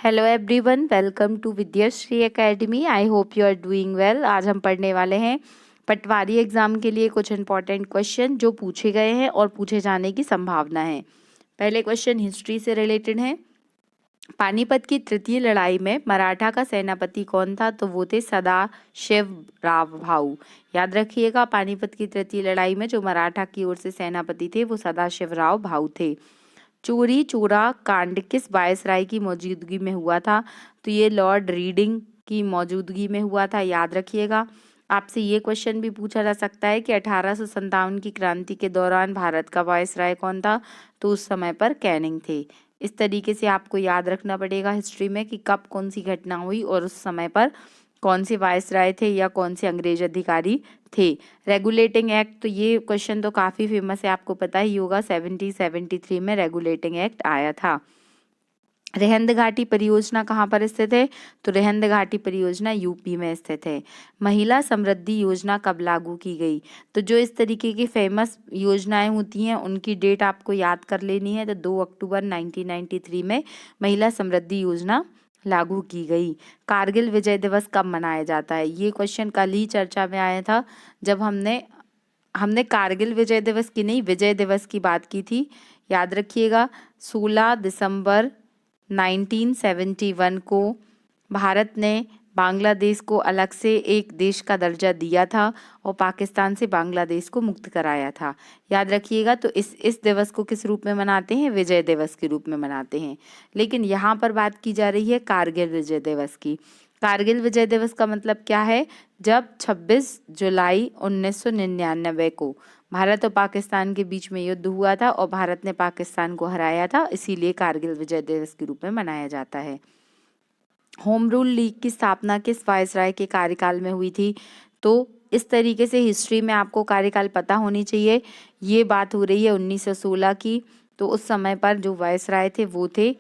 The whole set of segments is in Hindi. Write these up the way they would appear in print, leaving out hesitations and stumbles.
Hello everyone, welcome to Vidyashree Academy. I hope you are doing well. आज हम पढ़ने वाले हैं पटवारी एग्जाम के लिए कुछ इंपॉर्टेंट क्वेश्चन जो पूछे गए हैं और पूछे जाने की संभावना है। पहले क्वेश्चन हिस्ट्री से रिलेटेड है। पानीपत की तृतीय लड़ाई में मराठा का सेनापति कौन था? तो वो थे सदाशिवराव भाऊ। याद रखिएगा, पानीपत की तृतीय लड़ाई में जो मराठा की ओर से सेनापति थे वो सदाशिवराव भाऊ थे। चोरी चोरा कांड किस वायसराय की मौजूदगी में हुआ था? तो ये लॉर्ड रीडिंग की मौजूदगी में हुआ था। याद रखिएगा। आपसे ये क्वेश्चन भी पूछा जा सकता है कि 1857 की क्रांति के दौरान भारत का वायसराय कौन था? तो उस समय पर कैनिंग थे। इस तरीके से आपको याद रखना पड़ेगा हिस्ट्री में कि कब कौन सी घटना हुई और उस समय पर कौन से वायसराय थे या कौन से अंग्रेज अधिकारी थे। रेगुलेटिंग एक्ट, तो ये क्वेश्चन तो काफ़ी फेमस है, आपको पता ही होगा। 1773 में रेगुलेटिंग एक्ट आया था। रेहंद घाटी परियोजना कहाँ पर स्थित है? तो रेहंद घाटी परियोजना यूपी में स्थित है। महिला समृद्धि योजना कब लागू की गई? तो जो इस तरीके की फेमस योजनाएं होती हैं उनकी डेट आपको याद कर लेनी है। तो 2 अक्टूबर 1993 में महिला समृद्धि योजना लागू की गई। कारगिल विजय दिवस कब मनाया जाता है? ये क्वेश्चन कल ही चर्चा में आया था जब हमने कारगिल विजय दिवस की नहीं, विजय दिवस की बात की थी। याद रखिएगा, 16 दिसंबर 1971 को भारत ने बांग्लादेश को अलग से एक देश का दर्जा दिया था और पाकिस्तान से बांग्लादेश को मुक्त कराया था। याद रखिएगा। तो इस दिवस को किस रूप में मनाते हैं? विजय दिवस के रूप में मनाते हैं। लेकिन यहाँ पर बात की जा रही है कारगिल विजय दिवस की। कारगिल विजय दिवस का मतलब क्या है? जब 26 जुलाई 1999 को भारत और पाकिस्तान के बीच में युद्ध हुआ था और भारत ने पाकिस्तान को हराया था, इसीलिए कारगिल विजय दिवस के रूप में मनाया जाता है। होम रूल लीग की स्थापना किस वायसराय के कार्यकाल में हुई थी? तो इस तरीके से हिस्ट्री में आपको कार्यकाल पता होनी चाहिए। ये बात हो रही है 1916 की। तो उस समय पर जो वायसराय थे वो थे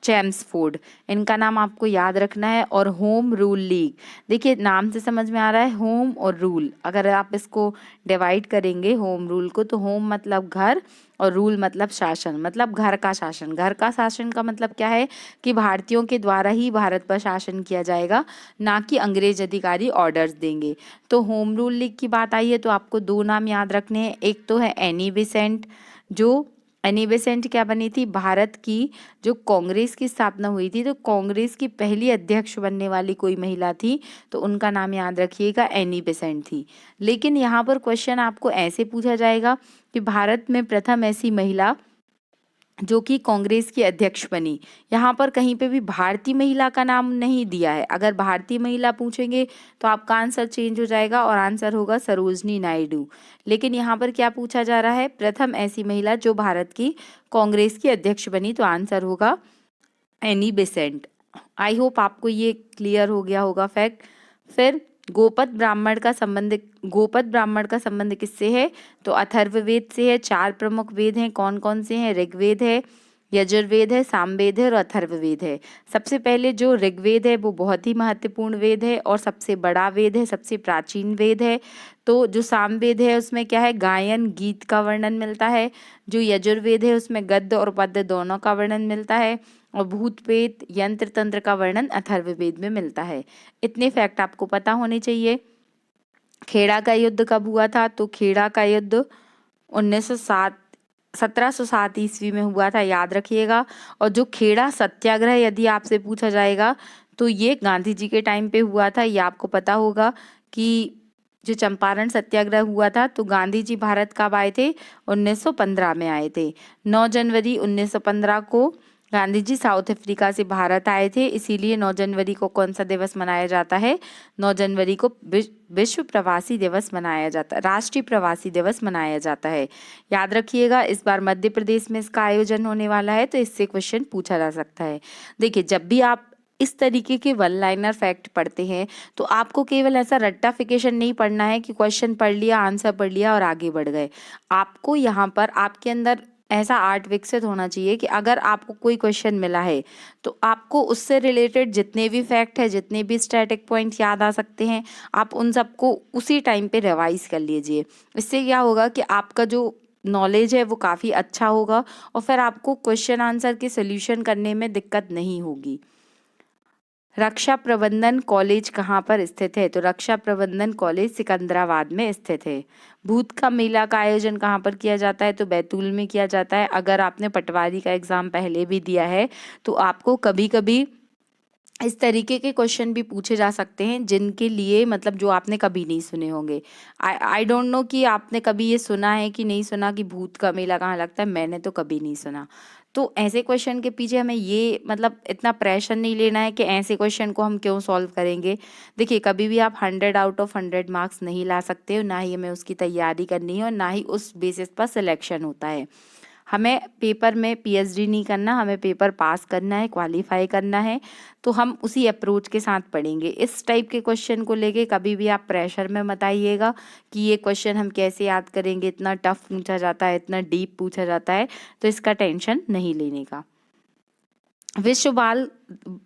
चेम्सफोर्ड। इनका नाम आपको याद रखना है। और होम रूल लीग, देखिए नाम से समझ में आ रहा है होम और रूल। अगर आप इसको डिवाइड करेंगे होम रूल को, तो होम मतलब घर और रूल मतलब शासन, मतलब घर का शासन। घर का शासन का मतलब क्या है कि भारतीयों के द्वारा ही भारत पर शासन किया जाएगा, ना कि अंग्रेज अधिकारी ऑर्डर्स देंगे। तो होम रूल लीग की बात आई है तो आपको दो नाम याद रखने हैं। एक तो है एनी बेसेंट। जो एनी बेसेंट क्या बनी थी? भारत की जो कांग्रेस की स्थापना हुई थी, तो कांग्रेस की पहली अध्यक्ष बनने वाली कोई महिला थी, तो उनका नाम याद रखिएगा, एनी बेसेंट थी। लेकिन यहाँ पर क्वेश्चन आपको ऐसे पूछा जाएगा कि भारत में प्रथम ऐसी महिला जो कि कांग्रेस की अध्यक्ष बनी, यहाँ पर कहीं पे भी भारतीय महिला का नाम नहीं दिया है। अगर भारतीय महिला पूछेंगे तो आपका आंसर चेंज हो जाएगा और आंसर होगा सरोजनी नायडू। लेकिन यहाँ पर क्या पूछा जा रहा है? प्रथम ऐसी महिला जो भारत की कांग्रेस की अध्यक्ष बनी, तो आंसर होगा एनी बेसेंट। आई होप आपको ये क्लियर हो गया होगा फैक्ट। फिर गोपद ब्राह्मण का संबंध किससे है? तो अथर्ववेद से है। 4 प्रमुख वेद हैं, कौन कौन से हैं? ऋग्वेद है, यजुर्वेद है, सामवेद है और अथर्ववेद है। सबसे पहले जो ऋग्वेद है वो बहुत ही महत्वपूर्ण वेद है और सबसे बड़ा वेद है, सबसे प्राचीन वेद है। तो जो सामवेद है उसमें क्या है? गायन गीत का वर्णन मिलता है। जो यजुर्वेद है उसमें गद्य और पद्य दोनों का वर्णन मिलता है। और भूत प्रेत यंत्र तंत्र का वर्णन अथर्ववेद में मिलता है। इतने फैक्ट आपको पता होने चाहिए। खेड़ा का युद्ध कब हुआ था? तो खेड़ा का युद्ध 1907 1707 ईस्वी में हुआ था। याद रखिएगा। और जो खेड़ा सत्याग्रह यदि आपसे पूछा जाएगा तो ये गांधी जी के टाइम पे हुआ था। ये आपको पता होगा कि जो चंपारण सत्याग्रह हुआ था, तो गांधी जी भारत कब आए थे? 1915 में आए थे। 9 जनवरी 1915 को गांधी जी साउथ अफ्रीका से भारत आए थे, इसीलिए 9 जनवरी को कौन सा दिवस मनाया जाता है? 9 जनवरी को विश्व प्रवासी दिवस मनाया जाता है, राष्ट्रीय प्रवासी दिवस मनाया जाता है। याद रखिएगा, इस बार मध्य प्रदेश में इसका आयोजन होने वाला है, तो इससे क्वेश्चन पूछा जा सकता है। देखिए, जब भी आप इस तरीके के वन लाइनर फैक्ट पढ़ते हैं तो आपको केवल ऐसा रट्टाफिकेशन नहीं पढ़ना है कि क्वेश्चन पढ़ लिया, आंसर पढ़ लिया और आगे बढ़ गए। आपको यहाँ पर आपके अंदर ऐसा आर्ट विकसित होना चाहिए कि अगर आपको कोई क्वेश्चन मिला है तो आपको उससे रिलेटेड जितने भी फैक्ट है, जितने भी स्टैटिक पॉइंट याद आ सकते हैं, आप उन सबको उसी टाइम पे रिवाइज कर लीजिए। इससे क्या होगा कि आपका जो नॉलेज है वो काफ़ी अच्छा होगा और फिर आपको क्वेश्चन आंसर के सोल्यूशन करने में दिक्कत नहीं होगी। रक्षा प्रबंधन कॉलेज कहाँ पर स्थित है? तो रक्षा प्रबंधन कॉलेज सिकंदराबाद में स्थित है। भूत का मेला का आयोजन कहाँ पर किया जाता है? तो बैतूल में किया जाता है। अगर आपने पटवारी का एग्जाम पहले भी दिया है तो आपको कभी कभी इस तरीके के क्वेश्चन भी पूछे जा सकते हैं जिनके लिए मतलब जो आपने कभी नहीं सुने होंगे। आई डोंट नो कि आपने कभी ये सुना है कि नहीं सुना कि भूत का मेला कहाँ लगता है, मैंने तो कभी नहीं सुना। तो ऐसे क्वेश्चन के पीछे हमें ये मतलब इतना प्रेशर नहीं लेना है कि ऐसे क्वेश्चन को हम क्यों सॉल्व करेंगे। देखिए, कभी भी आप 100 आउट ऑफ 100 मार्क्स नहीं ला सकते हो, ना ही हमें उसकी तैयारी करनी है और ना ही उस बेसिस पर सिलेक्शन होता है। हमें पेपर में पीएचडी नहीं करना, हमें पेपर पास करना है, क्वालिफाई करना है। तो हम उसी अप्रोच के साथ पढ़ेंगे। इस टाइप के क्वेश्चन को लेके कभी भी आप प्रेशर में मत आइएगा कि ये क्वेश्चन हम कैसे याद करेंगे, इतना टफ पूछा जाता है, इतना डीप पूछा जाता है, तो इसका टेंशन नहीं लेने का। विश्व बाल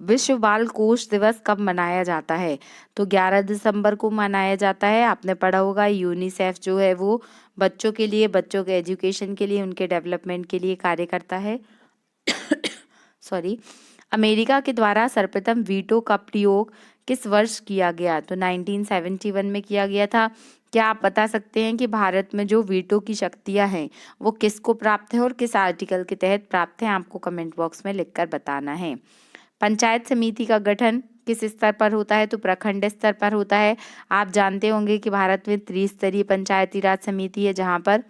विश्व बाल कोष दिवस कब मनाया जाता है? तो 11 दिसंबर को मनाया जाता है। आपने पढ़ा होगा, यूनिसेफ जो है वो बच्चों के लिए, बच्चों के एजुकेशन के लिए, उनके डेवलपमेंट के लिए कार्य करता है। सॉरी। अमेरिका के द्वारा सर्वप्रथम वीटो का प्रयोग किस वर्ष किया गया? तो 1971 में किया गया था। क्या आप बता सकते हैं कि भारत में जो वीटो की शक्तियां हैं वो किसको प्राप्त है और किस आर्टिकल के तहत प्राप्त है? आपको कमेंट बॉक्स में लिखकर बताना है। पंचायत समिति का गठन किस स्तर पर होता है? तो प्रखंड स्तर पर होता है। आप जानते होंगे कि भारत में त्रिस्तरीय पंचायती राज समिति है, जहाँ पर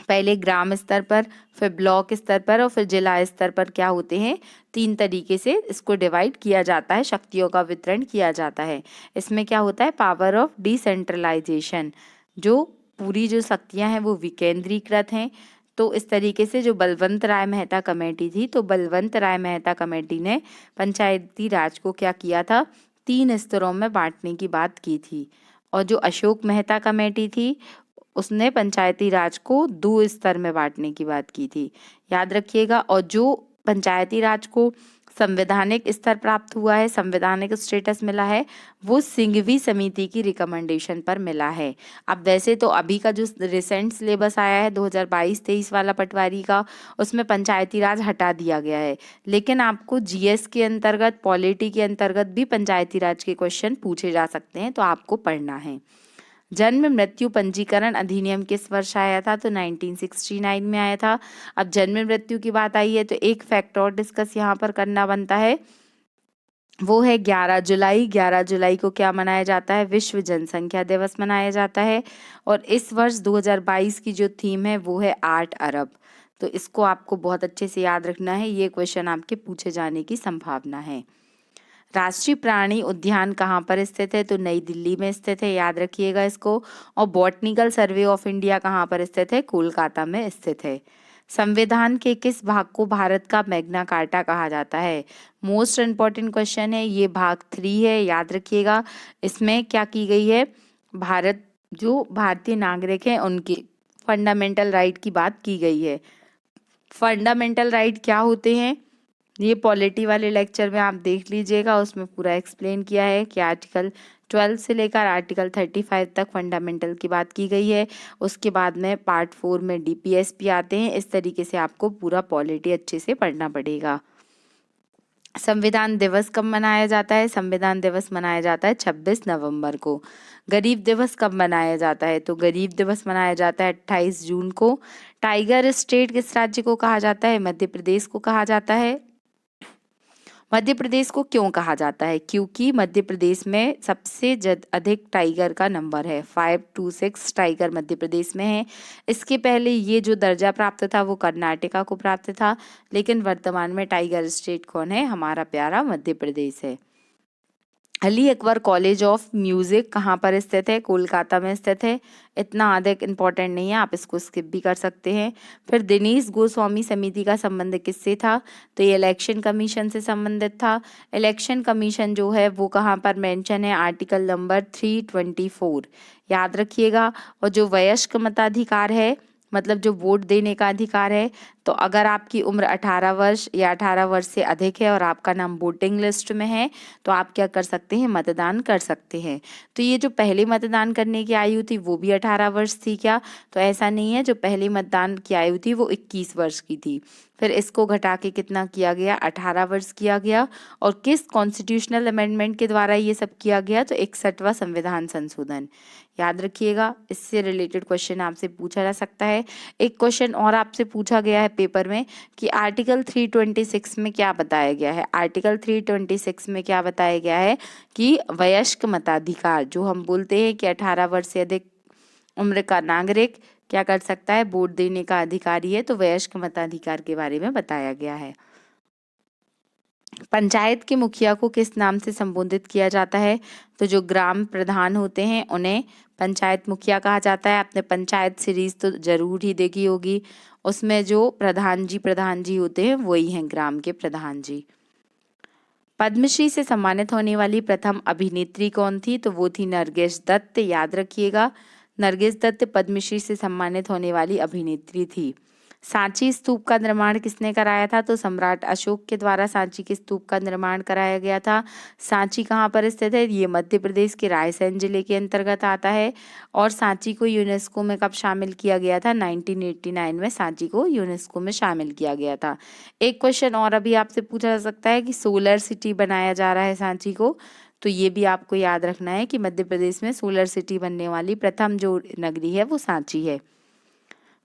पहले ग्राम स्तर पर, फिर ब्लॉक स्तर पर और फिर जिला स्तर पर क्या होते हैं, 3 तरीके से इसको डिवाइड किया जाता है, शक्तियों का वितरण किया जाता है। इसमें क्या होता है, पावर ऑफ डिसेंट्रलाइजेशन, जो पूरी जो शक्तियां हैं वो विकेंद्रीकृत हैं। तो इस तरीके से जो बलवंत राय मेहता कमेटी थी, तो बलवंत राय मेहता कमेटी ने पंचायती राज को क्या किया था, 3 स्तरों में बांटने की बात की थी। और जो अशोक मेहता कमेटी थी उसने पंचायती राज को 2 स्तर में बांटने की बात की थी, याद रखिएगा। और जो पंचायती राज को संवैधानिक स्तर प्राप्त हुआ है, संवैधानिक स्टेटस मिला है, वो सिंघवी समिति की रिकमेंडेशन पर मिला है। अब वैसे तो अभी का जो रिसेंट सिलेबस आया है 2022-23 वाला पटवारी का, उसमें पंचायती राज हटा दिया गया है, लेकिन आपको जीएस के अंतर्गत, पॉलिटी के अंतर्गत भी पंचायती राज के क्वेश्चन पूछे जा सकते हैं, तो आपको पढ़ना है। जन्म मृत्यु पंजीकरण अधिनियम किस वर्ष आया था? तो 1969 में आया था। अब जन्म मृत्यु की बात आई है तो एक फैक्ट और डिस्कस यहाँ पर करना बनता है, वो है 11 जुलाई। 11 जुलाई को क्या मनाया जाता है? विश्व जनसंख्या दिवस मनाया जाता है। और इस वर्ष 2022 की जो थीम है वो है 8 अरब। तो इसको आपको बहुत अच्छे से याद रखना है, ये क्वेश्चन आपके पूछे जाने की संभावना है। राष्ट्रीय प्राणी उद्यान कहाँ पर स्थित है? तो नई दिल्ली में स्थित है, याद रखिएगा इसको। और बॉटनिकल सर्वे ऑफ इंडिया कहाँ पर स्थित है? कोलकाता में स्थित है। संविधान के किस भाग को भारत का मैग्ना कार्टा कहा जाता है? मोस्ट इम्पोर्टेंट क्वेश्चन है ये, भाग 3 है, याद रखिएगा। इसमें क्या की गई है, भारत जो भारतीय नागरिक हैं उनके फंडामेंटल राइट की बात की गई है। फंडामेंटल राइट क्या होते हैं, ये पॉलिटी वाले लेक्चर में आप देख लीजिएगा, उसमें पूरा एक्सप्लेन किया है कि आर्टिकल 12 से लेकर आर्टिकल 35 तक फंडामेंटल की बात की गई है। उसके बाद में पार्ट 4 में डीपीएसपी आते हैं। इस तरीके से आपको पूरा पॉलिटी अच्छे से पढ़ना पड़ेगा। संविधान दिवस कब मनाया जाता है? संविधान दिवस मनाया जाता है 26 नवंबर को। गरीब दिवस कब मनाया जाता है? तो गरीब दिवस मनाया जाता है 28 जून को। टाइगर स्टेट किस राज्य को कहा जाता है? मध्य प्रदेश को कहा जाता है। मध्य प्रदेश को क्यों कहा जाता है? क्योंकि मध्य प्रदेश में सबसे अधिक टाइगर का नंबर है, 526 टाइगर मध्य प्रदेश में है। इसके पहले ये जो दर्जा प्राप्त था वो कर्नाटका को प्राप्त था, लेकिन वर्तमान में टाइगर स्टेट कौन है? हमारा प्यारा मध्य प्रदेश है। Ali Akbar college of music कहाँ पर स्थित है? कोलकाता में स्थित है। इतना अधिक इम्पोर्टेंट नहीं है, आप इसको स्किप भी कर सकते हैं। फिर दिनेश गोस्वामी समिति का संबंध किससे था? तो ये इलेक्शन कमीशन से संबंधित था। इलेक्शन कमीशन जो है वो कहाँ पर मेंशन है? आर्टिकल नंबर 324, याद रखिएगा। और जो वयस्क मताधिकार है, मतलब जो वोट देने का अधिकार है, तो अगर आपकी उम्र 18 वर्ष या 18 वर्ष से अधिक है और आपका नाम वोटिंग लिस्ट में है, तो आप क्या कर सकते हैं? मतदान कर सकते हैं। तो ये जो पहले मतदान करने की आयु थी वो भी 18 वर्ष थी क्या? तो ऐसा नहीं है, जो पहले मतदान की आयु थी वो 21 वर्ष की थी। फिर इसको घटा के कितना किया गया, 18 वर्ष किया गया। और किस कॉन्स्टिट्यूशनल अमेंडमेंट के द्वारा ये सब किया गया, तो 61वां संविधान संशोधन। याद रखिएगा, इससे रिलेटेड क्वेश्चन आपसे पूछा जा सकता है। एक क्वेश्चन और आपसे पूछा गया है पेपर में कि आर्टिकल 326 में क्या बताया गया है। आर्टिकल 326 में क्या बताया गया है कि वयस्क मताधिकार, जो हम बोलते हैं कि 18 वर्ष से अधिक उम्र का नागरिक क्या कर सकता है, वोट देने का अधिकारी है, तो वयस्क मताधिकार के बारे में बताया गया है। पंचायत के मुखिया को किस नाम से संबोधित किया जाता है, तो जो ग्राम प्रधान होते हैं उन्हें पंचायत मुखिया कहा जाता है। आपने पंचायत सीरीज तो जरूर ही देखी होगी, उसमें जो प्रधान जी होते हैं वही हैं ग्राम के प्रधान जी। पद्मश्री से सम्मानित होने वाली प्रथम अभिनेत्री कौन थी, तो वो थी नरगिस दत्त। याद रखिएगा, नरगिस दत्त पद्मश्री से सम्मानित होने वाली अभिनेत्री थी। सांची स्तूप का निर्माण किसने कराया था, तो सम्राट अशोक के द्वारा सांची के स्तूप का निर्माण कराया गया था। सांची कहाँ पर स्थित है, ये मध्य प्रदेश के रायसेन जिले के अंतर्गत आता है। और सांची को यूनेस्को में कब शामिल किया गया था, 1989 में सांची को यूनेस्को में शामिल किया गया था। एक क्वेश्चन और अभी आपसे पूछा जा सकता है कि सोलर सिटी बनाया जा रहा है सांची को, तो ये भी आपको याद रखना है कि मध्य प्रदेश में सोलर सिटी बनने वाली प्रथम जो नगरी है वो सांची है।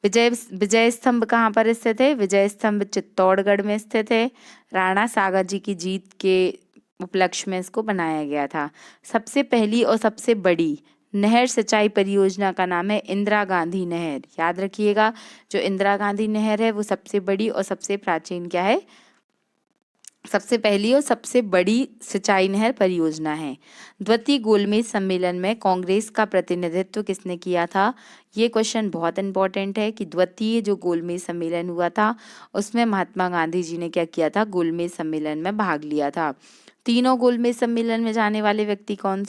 विजय स्तंभ कहाँ पर स्थित है, विजय स्तंभ चित्तौड़गढ़ में स्थित है। राणा सागर जी की जीत के उपलक्ष्य में इसको बनाया गया था। सबसे पहली और सबसे बड़ी नहर सिंचाई परियोजना का नाम है इंदिरा गांधी नहर। याद रखिएगा, जो इंदिरा गांधी नहर है वो सबसे बड़ी और सबसे प्राचीन क्या है, सबसे पहली और सबसे बड़ी सिंचाई नहर परियोजना है। द्वितीय गोलमेज सम्मेलन में कांग्रेस का प्रतिनिधित्व किसने किया था, ये क्वेश्चन बहुत इंपॉर्टेंट है कि द्वितीय जो गोलमेज सम्मेलन हुआ था उसमें महात्मा गांधी जी ने क्या किया था, गोलमेज सम्मेलन में भाग लिया था। तीनों गोलमेज सम्मेलन में जाने वाले व्यक्ति कौन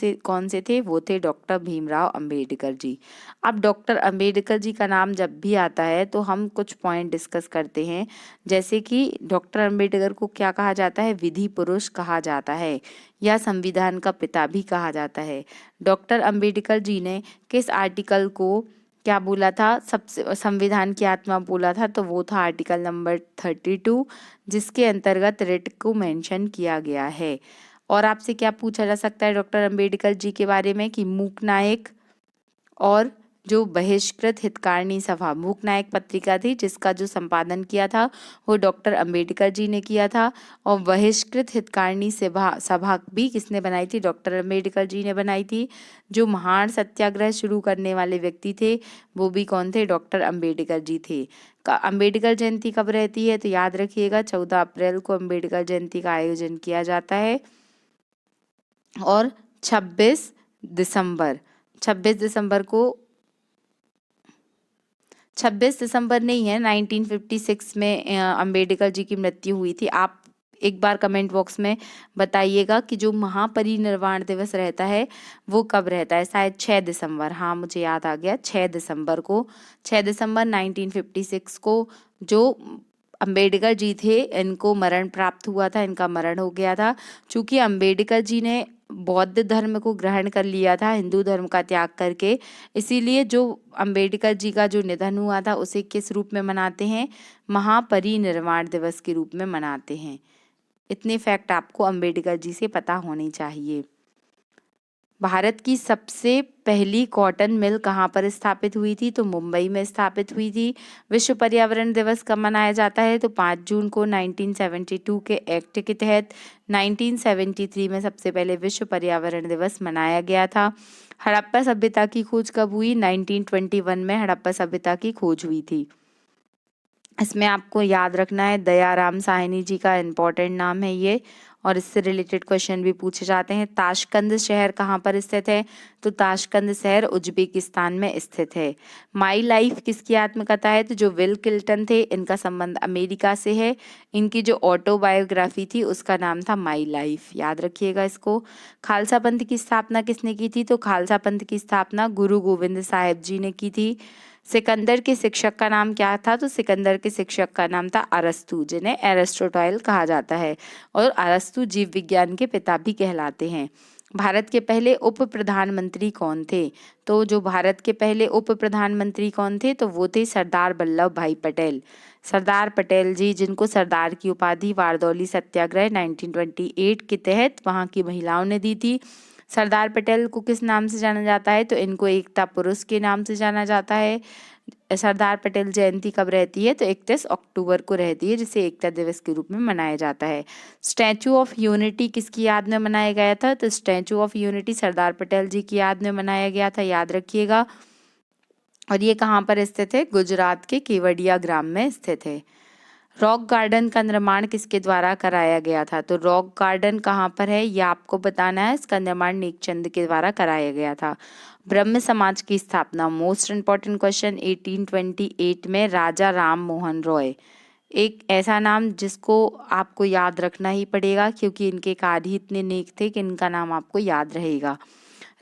से थे, वो थे डॉक्टर भीमराव अंबेडकर जी। अब डॉक्टर अंबेडकर जी का नाम जब भी आता है तो हम कुछ पॉइंट डिस्कस करते हैं, जैसे कि डॉक्टर अंबेडकर को क्या कहा जाता है, विधि पुरुष कहा जाता है या संविधान का पिता भी कहा जाता है। डॉक्टर अंबेडकर जी ने किस आर्टिकल को क्या बोला था, सबसे संविधान की आत्मा बोला था, तो वो था आर्टिकल नंबर 32, जिसके अंतर्गत रिट को मेंशन किया गया है। और आपसे क्या पूछा जा सकता है डॉक्टर अंबेडकर जी के बारे में कि मूक नायक और जो बहिष्कृत हितकारिणी सभा, मूक नायक पत्रिका थी जिसका जो संपादन किया था वो डॉक्टर अंबेडकर जी ने किया था। और बहिष्कृत हितकारिणी सभा भी किसने बनाई थी, डॉक्टर अंबेडकर जी ने बनाई थी। जो महान सत्याग्रह शुरू करने वाले व्यक्ति थे वो भी कौन थे, डॉक्टर अंबेडकर जी थे। अंबेडकर जयंती कब रहती है, तो याद रखिएगा 14 अप्रैल को अंबेडकर जयंती का आयोजन किया जाता है। और 26 दिसंबर नहीं है, 1956 में अंबेडकर जी की मृत्यु हुई थी। आप एक बार कमेंट बॉक्स में बताइएगा कि जो महापरिनिर्वाण दिवस रहता है वो कब रहता है, शायद 6 दिसंबर, हाँ मुझे याद आ गया, 6 दिसंबर 1956 को जो अंबेडकर जी थे इनको मरण प्राप्त हुआ था, इनका मरण हो गया था। चूंकि अंबेडकर जी ने बौद्ध धर्म को ग्रहण कर लिया था हिंदू धर्म का त्याग करके, इसीलिए जो अंबेडकर जी का जो निधन हुआ था उसे किस रूप में मनाते हैं, महापरिनिर्वाण दिवस के रूप में मनाते हैं। इतने फैक्ट आपको अंबेडकर जी से पता होने चाहिए। भारत की सबसे पहली कॉटन मिल कहाँ पर स्थापित हुई थी, तो मुंबई में स्थापित हुई थी। विश्व पर्यावरण दिवस कब मनाया जाता है, तो 5 जून को 1972 के एक्ट के तहत 1973 में सबसे पहले विश्व पर्यावरण दिवस मनाया गया था। हड़प्पा सभ्यता की खोज कब हुई, 1921 में हड़प्पा सभ्यता की खोज हुई थी। इसमें आपको याद रखना है दयाराम साहनी जी का इम्पोर्टेंट नाम है ये, और इससे रिलेटेड क्वेश्चन भी पूछे जाते हैं। ताशकंद शहर कहाँ पर स्थित है, तो ताशकंद शहर उज्बेकिस्तान में स्थित है। माई लाइफ किसकी आत्मकथा है, तो जो विल किल्टन थे इनका संबंध अमेरिका से है। इनकी जो ऑटोबायोग्राफी थी उसका नाम था माई लाइफ, याद रखिएगा इसको। खालसा पंथ की स्थापना किसने की थी, तो खालसा पंथ की स्थापना गुरु गोविंद साहिब जी ने की थी। सिकंदर के शिक्षक का नाम क्या था, तो सिकंदर के शिक्षक का नाम था अरस्तु, जिन्हें एरिस्टोटल कहा जाता है, और अरस्तु जीव विज्ञान के पिता भी कहलाते हैं। भारत के पहले उप प्रधानमंत्री कौन थे, तो जो भारत के पहले उप प्रधानमंत्री कौन थे, तो वो थे सरदार वल्लभ भाई पटेल। सरदार पटेल जी, जिनको सरदार की उपाधि बारदौली सत्याग्रह 1928 के तहत वहाँ की महिलाओं ने दी थी। सरदार पटेल को किस नाम से जाना जाता है? तो इनको एकता पुरुष के नाम से जाना जाता है। सरदार पटेल जयंती कब रहती है? तो 31 अक्टूबर को रहती है, जिसे एकता दिवस के रूप में मनाया जाता है। स्टैचू ऑफ यूनिटी किसकी याद में मनाया गया था? तो statue of unity Sardar Patel जी की याद में मनाया गया था, याद रखिएगा। और ये कहाँ पर स्थित है? गुजरात के केवड़िया ग्राम में स्थित है। रॉक गार्डन का निर्माण किसके द्वारा कराया गया था? तो रॉक गार्डन कहाँ पर है ये आपको बताना है। इसका निर्माण नेकचंद के द्वारा कराया गया था। ब्रह्म समाज की स्थापना, मोस्ट इंपॉर्टेंट क्वेश्चन, 1828 में राजा राम मोहन रॉय। एक ऐसा नाम जिसको आपको याद रखना ही पड़ेगा, क्योंकि इनके कार्य ही इतने नेक थे कि इनका नाम आपको याद रहेगा।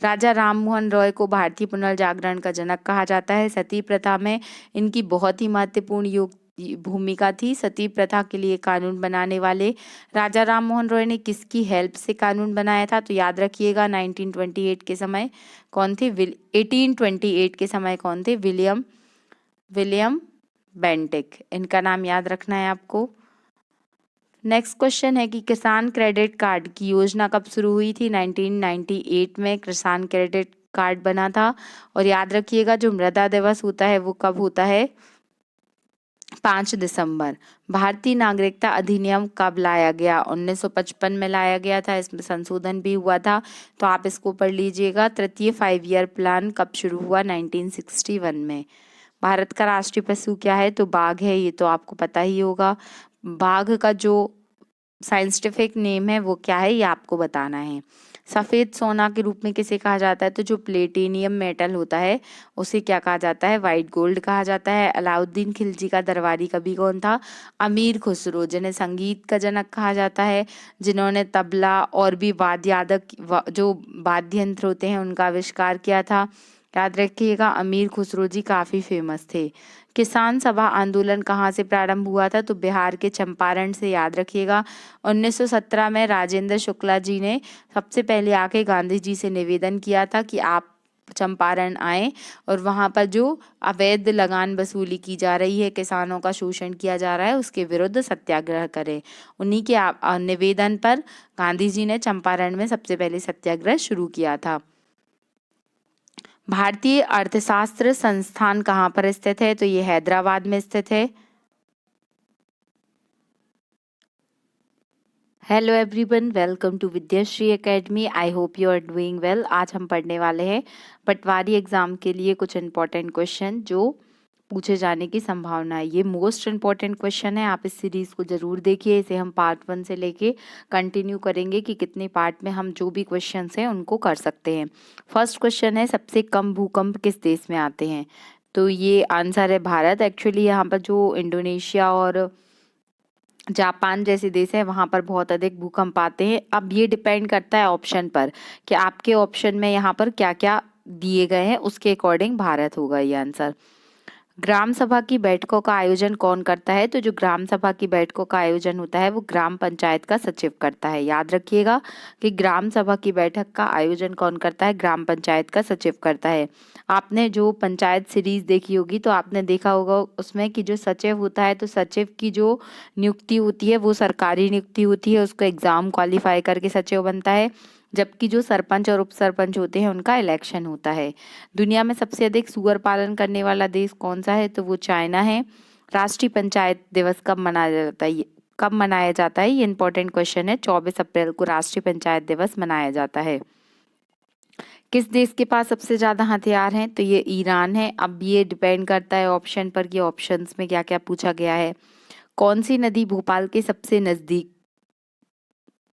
राजा राम मोहन रॉय को भारतीय पुनर्जागरण का जनक कहा जाता है। सती प्रथा में इनकी बहुत ही महत्वपूर्ण भूमिका थी। सती प्रथा के लिए कानून बनाने वाले राजा राम मोहन रॉय ने किसकी हेल्प से कानून बनाया था? तो याद रखिएगा 1928 के समय कौन थे? 1828 के समय कौन थे? William Bentinck. इनका नाम याद रखना है आपको। नेक्स्ट क्वेश्चन है कि किसान क्रेडिट कार्ड की योजना कब शुरू हुई थी? 1998 में किसान क्रेडिट कार्ड बना था। और याद रखिएगा जो मृदा दिवस होता है वो कब होता है? 5 दिसंबर। भारतीय नागरिकता अधिनियम कब लाया गया? 1955 में लाया गया था। इसमें संशोधन भी हुआ था, तो आप इसको पढ़ लीजिएगा। तृतीय 5 ईयर प्लान कब शुरू हुआ? 1961 में। भारत का राष्ट्रीय पशु क्या है? तो बाघ है, ये तो आपको पता ही होगा। बाघ का जो साइंटिफिक नेम है वो क्या है ये आपको बताना है। सफेद सोना के रूप में किसे कहा जाता है? तो जो प्लेटिनियम मेटल होता है उसे क्या कहा जाता है? व्हाइट गोल्ड कहा जाता है। अलाउद्दीन खिलजी का दरबारी कवि कौन था? अमीर खुसरो, जिन्हें संगीत का जनक कहा जाता है, जिन्होंने तबला और भी जो वाद्य यंत्र होते हैं उनका आविष्कार किया था। याद रखिएगा अमीर खुसरो जी काफी फेमस थे। किसान सभा आंदोलन कहाँ से प्रारंभ हुआ था? तो बिहार के चंपारण से, याद रखिएगा। 1917 में राजेंद्र शुक्ला जी ने सबसे पहले आके गांधी जी से निवेदन किया था कि आप चंपारण आए और वहां पर जो अवैध लगान वसूली की जा रही है, किसानों का शोषण किया जा रहा है, उसके विरुद्ध सत्याग्रह करें। उन्हीं के निवेदन पर गांधी जी ने चंपारण में सबसे पहले सत्याग्रह शुरू किया था। भारतीय अर्थशास्त्र संस्थान कहाँ पर स्थित है? तो ये हैदराबाद में स्थित है। Hello everyone, welcome to Vidyashree Academy. I hope you are doing well. आज हम पढ़ने वाले हैं पटवारी एग्जाम के लिए कुछ इंपॉर्टेंट क्वेश्चन जो पूछे जाने की संभावना है। ये मोस्ट इंपॉर्टेंट क्वेश्चन है, आप इस सीरीज को जरूर देखिए। इसे हम पार्ट 1 से लेके कंटिन्यू करेंगे कि कितने पार्ट में हम जो भी क्वेश्चन हैं उनको कर सकते हैं। फर्स्ट क्वेश्चन है, सबसे कम भूकंप किस देश में आते हैं? तो ये आंसर है भारत। एक्चुअली यहाँ पर जो इंडोनेशिया और जापान जैसे देश है वहां पर बहुत अधिक भूकंप आते हैं। अब ये डिपेंड करता है ऑप्शन पर कि आपके ऑप्शन में यहाँ पर क्या क्या दिए गए हैं, उसके अकॉर्डिंग भारत होगा ये आंसर। ग्राम सभा की बैठकों का आयोजन कौन करता है? तो जो ग्राम सभा की बैठकों का आयोजन होता है वो ग्राम पंचायत का सचिव करता है। याद रखिएगा कि ग्राम सभा की बैठक का आयोजन कौन करता है? ग्राम पंचायत का सचिव करता है। आपने जो पंचायत सीरीज देखी होगी तो आपने देखा होगा उसमें कि जो सचिव होता है, तो सचिव की जो नियुक्ति होती है वो सरकारी नियुक्ति होती है, उसको एग्जाम क्वालिफाई करके सचिव बनता है। जबकि जो सरपंच और उप सरपंच होते हैं उनका इलेक्शन होता है। दुनिया में सबसे अधिक सुअर पालन करने वाला देश कौन सा है? तो वो चाइना है। राष्ट्रीय पंचायत दिवस कब मनाया जाता है? कब मनाया जाता है? ये इंपॉर्टेंट क्वेश्चन है। 24 अप्रैल को राष्ट्रीय पंचायत दिवस मनाया जाता है। किस देश के पास सबसे ज्यादा हथियार हैं? तो ये ईरान है। अब ये डिपेंड करता है ऑप्शन पर कि ऑप्शंस में क्या क्या पूछा गया है। कौन सी नदी भोपाल के सबसे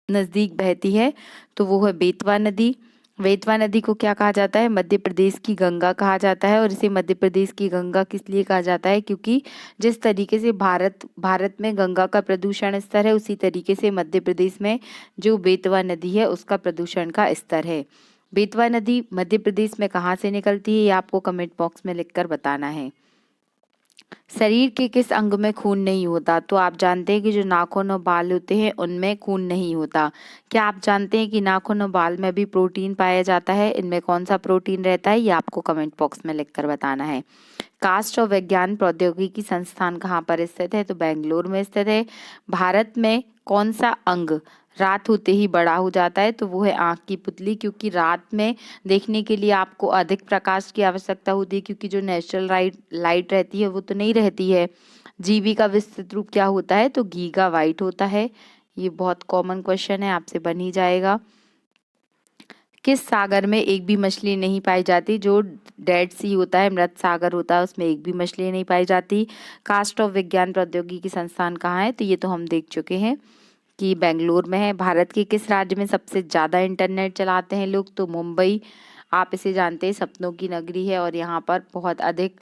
नजदीक बहती है? तो वो है बेतवा नदी। बेतवा नदी को क्या कहा जाता है? मध्य प्रदेश की गंगा कहा जाता है। और इसे मध्य प्रदेश की गंगा किस लिए कहा जाता है? क्योंकि जिस तरीके से भारत में गंगा का प्रदूषण स्तर है, उसी तरीके से मध्य प्रदेश में जो बेतवा नदी है उसका प्रदूषण का स्तर है। बेतवा नदी मध्य प्रदेश में कहाँ से निकलती है ये आपको कमेंट बॉक्स में लिखकर बताना है। शरीर के किस अंग में खून नहीं होता? तो आप जानते हैं कि जो नाखून और बाल होते हैं उनमें खून नहीं होता। क्या आप जानते हैं कि नाखून और बाल में भी प्रोटीन पाया जाता है? इनमें कौन सा प्रोटीन रहता है, ये आपको कमेंट बॉक्स में लिखकर बताना है। काष्ठ और विज्ञान प्रौद्योगिकी संस्थान कहाँ पर स्थित है? तो बेंगलोर में स्थित है। भारत में कौन सा अंग रात होते ही बड़ा हो जाता है? तो वो है आंख की पुतली, क्योंकि रात में देखने के लिए आपको अधिक प्रकाश की आवश्यकता होती है, क्योंकि जो नेचुरल लाइट रहती है वो तो नहीं रहती है। जीवी का विस्तृत रूप क्या होता है? तो गीगा वाइट होता है। ये बहुत कॉमन क्वेश्चन है, आपसे बन ही जाएगा। किस सागर में एक भी मछली नहीं पाई जाती? जो डेड सी होता है, मृत सागर होता है, उसमें एक भी मछली नहीं पाई जाती। कास्ट ऑफ विज्ञान प्रौद्योगिकी संस्थान कहाँ है? तो ये तो हम देख चुके हैं कि बेंगलोर में है। भारत के किस राज्य में सबसे ज़्यादा इंटरनेट चलाते हैं लोग? तो मुंबई। आप इसे जानते हैं, सपनों की नगरी है और यहाँ पर बहुत अधिक,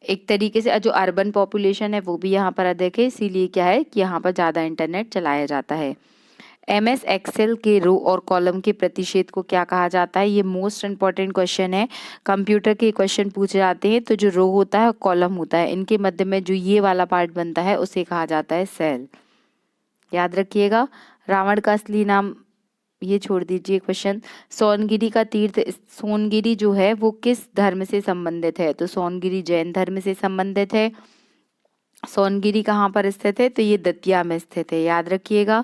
एक तरीके से जो अर्बन पॉपुलेशन है वो भी यहाँ पर अधिक है, इसीलिए क्या है कि यहाँ पर ज़्यादा इंटरनेट चलाया जाता है। MS एक्सेल के रो और कॉलम के प्रतिशेध को क्या कहा जाता है? ये मोस्ट इंपॉर्टेंट क्वेश्चन है। कंप्यूटर के क्वेश्चन पूछे जाते हैं तो जो रो होता है और कॉलम होता है, इनके मध्य में जो ये वाला पार्ट बनता है उसे कहा जाता है सेल। याद रखिएगा। रावण का असली नाम, ये छोड़ दीजिए क्वेश्चन। सोनगिरी का तीर्थ, सोनगिरी जो है वो किस धर्म से संबंधित है? तो सोनगिरी जैन धर्म से संबंधित है। सोनगिरी कहाँ पर स्थित है? तो ये दतिया में स्थित है, याद रखिएगा।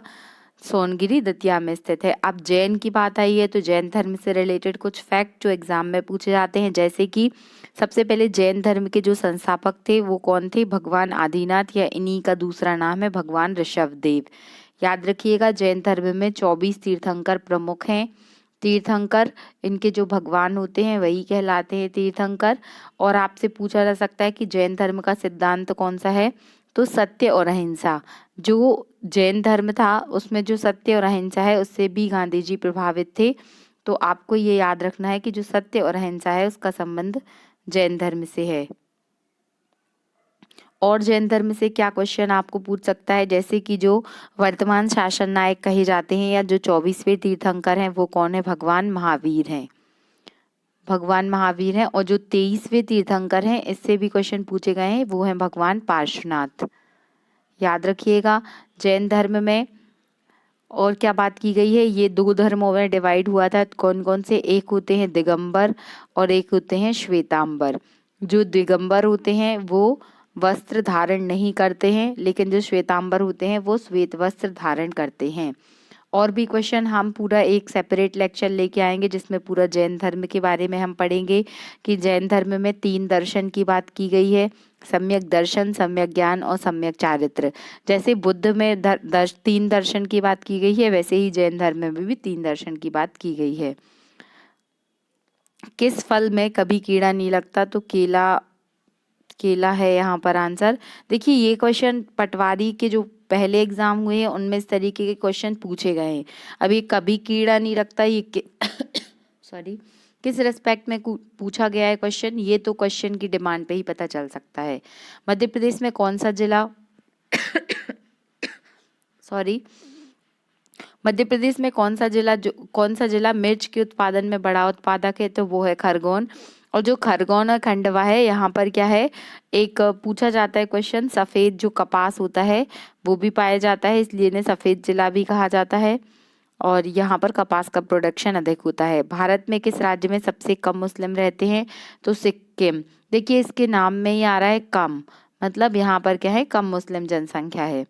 सोनगिरी दतिया में स्थित है। अब जैन की बात आई है तो जैन धर्म से रिलेटेड कुछ फैक्ट जो एग्जाम में पूछे जाते हैं, जैसे कि सबसे पहले जैन धर्म के जो संस्थापक थे वो कौन थे? भगवान आदिनाथ, या इन्हीं का दूसरा नाम है भगवान ऋषभदेव। याद रखिएगा, जैन धर्म में 24 तीर्थंकर प्रमुख हैं। तीर्थंकर, इनके जो भगवान होते हैं वही कहलाते हैं तीर्थंकर। और आपसे पूछा जा सकता है कि जैन धर्म का सिद्धांत कौन सा है? तो सत्य और अहिंसा। जो जैन धर्म था उसमें जो सत्य और अहिंसा है उससे भी गांधी जी प्रभावित थे। तो आपको ये याद रखना है कि जो सत्य और अहिंसा है उसका संबंध जैन धर्म से है। और जैन धर्म से क्या क्वेश्चन आपको पूछ सकता है, जैसे कि जो वर्तमान शासन नायक कहे जाते हैं या जो 24वें तीर्थंकर हैं वो कौन है? भगवान महावीर हैं। भगवान महावीर हैं। और जो 23वें तीर्थंकर हैं, इससे भी क्वेश्चन पूछे गए हैं, वो हैं भगवान पार्श्वनाथ। याद रखिएगा। जैन धर्म में और क्या बात की गई है? ये 2 धर्मों में डिवाइड हुआ था। कौन कौन से? एक होते हैं दिगंबर और एक होते हैं श्वेतांबर। जो दिगंबर होते हैं वो वस्त्र धारण नहीं करते हैं, लेकिन जो श्वेतांबर होते हैं वो श्वेत वस्त्र धारण करते हैं। और भी क्वेश्चन हम पूरा एक सेपरेट लेक्चर लेके आएंगे जिसमें पूरा जैन धर्म के बारे में हम पढ़ेंगे कि जैन धर्म में 3 दर्शन की बात की गई है, सम्यक दर्शन, सम्यक ज्ञान और सम्यक चारित्र। जैसे बुद्ध में 3 दर्शन की बात की गई है, वैसे ही जैन धर्म में भी 3 दर्शन की बात की गई है। किस फल में कभी कीड़ा नहीं लगता? तो केला, केला है यहाँ पर आंसर। देखिए, ये क्वेश्चन पटवारी के जो पहले एग्जाम हुए हैं उनमें इस तरीके के क्वेश्चन पूछे गए हैं। अभी कभी कीड़ा नहीं लगता, ये सॉरी किस रेस्पेक्ट में पूछा गया है क्वेश्चन, ये तो क्वेश्चन की डिमांड पे ही पता चल सकता है। मध्य प्रदेश में कौन सा जिला सॉरी मध्य प्रदेश में कौन सा जिला मिर्च के उत्पादन में बड़ा उत्पादक है? तो वो है खरगोन। और जो खरगोन और खंडवा है, यहाँ पर क्या है, एक पूछा जाता है क्वेश्चन, सफेद जो कपास होता है वो भी पाया जाता है, इसलिए इन्हें सफेद जिला भी कहा जाता है। और यहाँ पर कपास का प्रोडक्शन अधिक होता है। भारत में किस राज्य में सबसे कम मुस्लिम रहते हैं? तो सिक्किम। देखिए, इसके नाम में ही आ रहा है कम, मतलब यहाँ पर क्या है, कम मुस्लिम जनसंख्या है।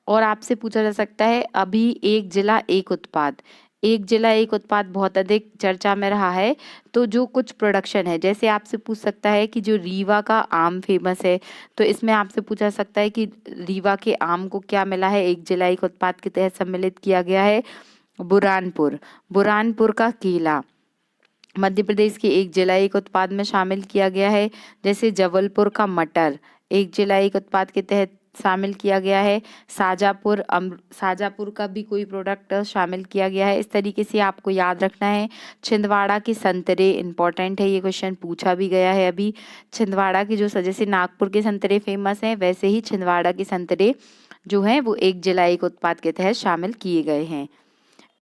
और आपसे पूछा जा सकता है अभी एक जिला एक उत्पाद, एक जिला एक उत्पाद बहुत अधिक चर्चा में रहा है। तो जो कुछ प्रोडक्शन है, जैसे आपसे पूछ सकता है कि जो रीवा का आम फेमस है, तो इसमें आपसे पूछा सकता है कि रीवा के आम को क्या मिला है, एक जिला एक उत्पाद के तहत सम्मिलित किया गया है? बुरहानपुर। बुरहानपुर का केला मध्य प्रदेश के एक जिला एक उत्पाद में शामिल किया गया है। जैसे जबलपुर का मटर एक जिला एक उत्पाद के तहत शामिल किया गया है। शाजापुर का भी कोई प्रोडक्ट शामिल किया गया है। इस तरीके से आपको याद रखना है। छिंदवाड़ा के संतरे इंपॉर्टेंट है, ये क्वेश्चन पूछा भी गया है अभी। छिंदवाड़ा की जो जैसे नागपुर के संतरे फेमस हैं, वैसे ही छिंदवाड़ा के संतरे जो हैं वो एक जिला एक उत्पाद के तहत शामिल किए गए हैं।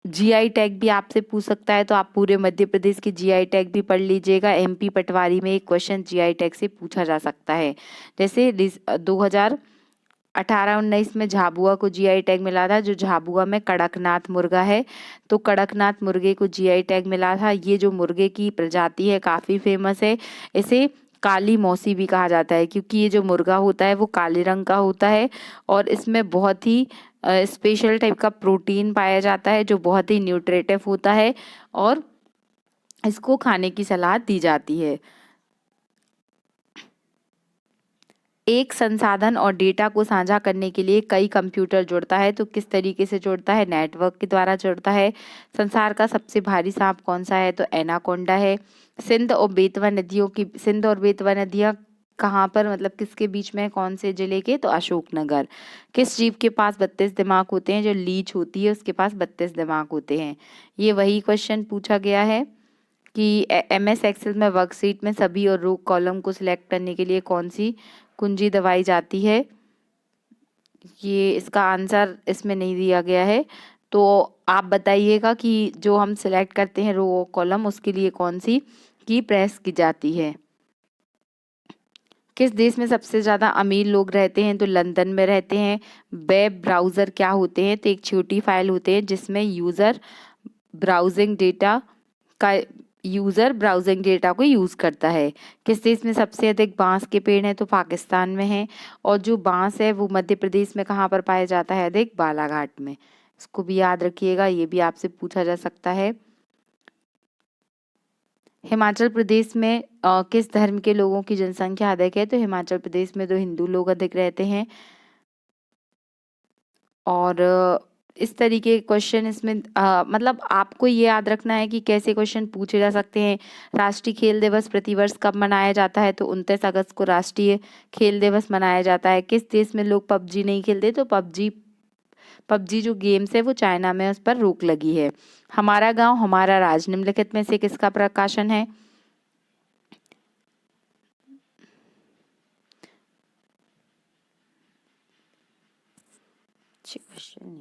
जीआई टैग भी आपसे पूछ सकता है, तो आप पूरे मध्य प्रदेश के जीआई टैग भी पढ़ लीजिएगा। एमपी पटवारी में एक क्वेश्चन जीआई टैग से पूछा जा सकता है। जैसे 2018-19 में झाबुआ को जीआई टैग मिला था, जो झाबुआ में कड़कनाथ मुर्गा है, तो कड़कनाथ मुर्गे को जीआई टैग मिला था। ये जो मुर्गे की प्रजाति है काफ़ी फेमस है। इसे काली मौसी भी कहा जाता है, क्योंकि ये जो मुर्गा होता है वो काले रंग का होता है और इसमें बहुत ही स्पेशल टाइप का प्रोटीन पाया जाता है, जो बहुत ही न्यूट्रिटिव होता है और इसको खाने की सलाह दी जाती है। एक संसाधन और डेटा को साझा करने के लिए कई कंप्यूटर जुड़ता है, तो किस तरीके से जुड़ता है? नेटवर्क के द्वारा जुड़ता है। संसार का सबसे भारी सांप कौन सा है? तो एनाकोंडा है। सिंध और बेतवा नदियां कहाँ पर, मतलब किसके बीच में है? कौन से जिले के? तो अशोकनगर। किस जीव के पास 32 दिमाग होते हैं? जो लीच होती है उसके पास 32 दिमाग होते हैं। ये वही क्वेश्चन पूछा गया है कि एमएस एक्सेल में वर्कशीट में सभी और रो कॉलम को सिलेक्ट करने के लिए कौन सी कुंजी दबाई जाती है? ये इसका आंसर इसमें नहीं दिया गया है, तो आप बताइएगा कि जो हम सिलेक्ट करते हैं रो कॉलम, उसके लिए कौन सी की प्रेस की जाती है। किस देश में सबसे ज़्यादा अमीर लोग रहते हैं? तो लंदन में रहते हैं। वेब ब्राउज़र क्या होते हैं? तो एक छोटी फाइल होते हैं जिसमें ब्राउजिंग डेटा का यूज़र ब्राउजिंग डेटा को यूज़ करता है। किस देश में सबसे अधिक बांस के पेड़ हैं? तो पाकिस्तान में है। और जो बांस है वो मध्य प्रदेश में कहाँ पर पाया जाता है अधिक? बालाघाट में। इसको भी याद रखिएगा, ये भी आपसे पूछा जा सकता है। हिमाचल प्रदेश में किस धर्म के लोगों की जनसंख्या अधिक है? तो हिमाचल प्रदेश में तो हिंदू लोग अधिक रहते हैं। और इस तरीके के क्वेश्चन इसमें मतलब आपको ये याद रखना है कि कैसे क्वेश्चन पूछे जा सकते हैं। राष्ट्रीय खेल दिवस प्रतिवर्ष कब मनाया जाता है? तो 29 अगस्त को राष्ट्रीय खेल दिवस मनाया जाता है। किस देश में लोग पबजी नहीं खेलते? तो पबजी जो गेम्स है वो चाइना में, उस पर रोक लगी है। हमारा गांव हमारा राज निम्नलिखित में से किसका प्रकाशन है? क्वेश्चन